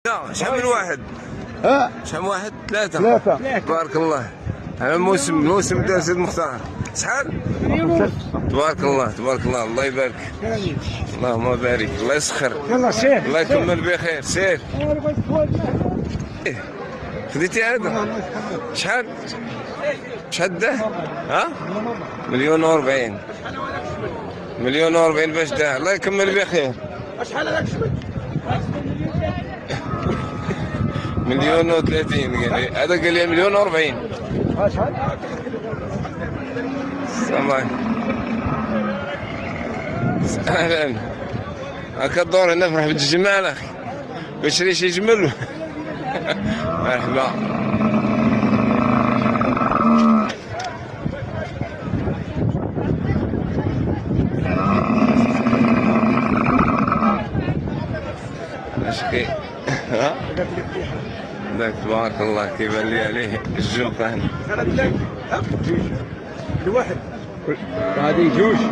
لا شحال من واحد؟ شحال من واحد؟ ثلاثة. تبارك الله. هذا موسم دار سيد مختار. شحال؟ تبارك الله تبارك الله. الله يبارك. اللهم بارك. الله يسخر. يلا سير. الله يكمل بخير. سير. خديتي هذا؟ شحال؟ شحال ده؟ ها؟ 1,040,000. 1,040,000 باش ده. الله يكمل بخير. شحال هذاك الشبك؟ 1,030,000 قال لي. هذا قال لي 1,040,000. شحال؟ سامع. اهلا. هاكا الدور هنا نفرح بالجمال اخي. بشري شي جمل. مرحبا. اشكي. ها؟ ذاك تبارك الله كيبان لي عليه الجوق هنا. الواحد هذه جوج.